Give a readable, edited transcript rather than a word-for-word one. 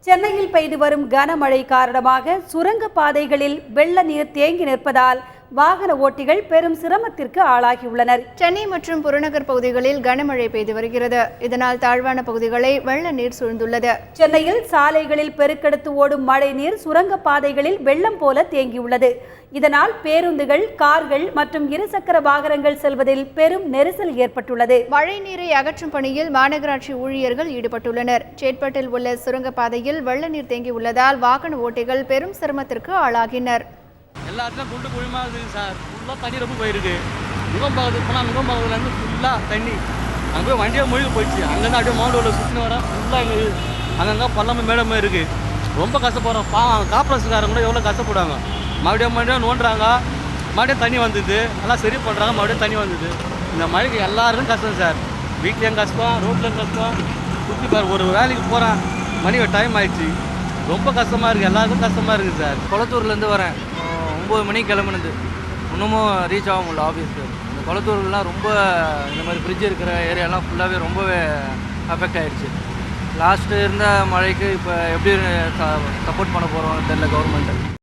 சென்னையில் பெய்து வரும் கனமழை காரணமாக சுரங்க பாதைகளில் வெள்ள நீர் தேங்கி நிற்பதால் வாகன ஓட்டிகள் பெரும் சிரமத்திற்கு ஆளாகியுள்ளனர். சென்னை மற்றும் புறநகர் பகுதிகளில் கனமழை பெய்து வருகிறது. இதனால் தாழ்வான பகுதிகளை வெள்ள நீர் சூழ்ந்துள்ளது. சென்னையில் சாலைகளில் பெருக்கெடுத்து ஓடும் மழை நீர் சுரங்க பாதைகளில் வெள்ளம் போல தேங்கியுள்ளது. இதனால் பேருந்துகள், கார்கள் மற்றும் இருசக்கர வாகனங்கள் செல்வதில் பெரும் நெரிசல் ஏற்பட்டுள்ளது. மழை நீரை அகற்றும் பணியில் மாநகராட்சி ஊழியர்கள் ஈடுபட்டுள்ளனர். சேட்பட்டில் உள்ள சுரங்க பாதையில் வெள்ள நீர் தேங்கியுள்ளதால் வாகன ஓட்டிகள் பெரும் சிரமத்திற்கு ஆளாகினர். எல்லா இடத்துலையும் குண்டு குழிமாக இருக்குது சார். ஃபுல்லாக தண்ணி ரொம்ப போயிருக்கு. முகம்பாகத்துக்கு போனால் முகம்பாகத்துலேருந்து ஃபுல்லாக தண்ணி. அங்கே போய் வண்டியாக மூழ்கி போயிடுச்சு. அங்கேருந்து அப்படியே மவுண்டோவில் சுற்றினு வர ஃபுல்லாக எங்கள் அங்கங்கே பள்ளமாக மேடமாக இருக்குது. ரொம்ப கஷ்டப்படுறோம். காப்பரேஷன்காரங்க கூட எவ்வளோ கஷ்டப்படுவாங்க. மறுபடியும் நோண்டுறாங்க, மறுபடியும் தண்ணி வந்தது, எல்லாம் சரி பண்ணுறாங்க, மறுபடியும் தண்ணி வந்தது. இந்த மழைக்கு எல்லாருக்கும் கஷ்டம் சார். வீட்லேயும் கஷ்டம், ரோட்லேயும் கஷ்டம். சுற்றி பாரு, ஒரு வேலைக்கு போகிறேன், மணி டைம் ஆயிடுச்சு. ரொம்ப கஷ்டமாக இருக்குது, எல்லாருக்கும் கஷ்டமாக இருக்குது சார். குளத்தூர்லேருந்து வரேன், 9 மணிக்கு கிளம்புனது, இன்னமும் ரீச் ஆக முடியல ஆஃபீஸ்க்கு. இந்த குளத்தூர்லாம் ரொம்ப இந்த மாதிரி ஃப்ரிட்ஜ் இருக்கிற ஏரியாலாம் ஃபுல்லாகவே ரொம்பவே அஃபெக்ட் ஆகிடுச்சு. லாஸ்ட்டு இருந்த மழைக்கு இப்போ எப்படி சப்போர்ட் பண்ண போகிறோம்னு தெரியல கவர்மெண்ட்டு.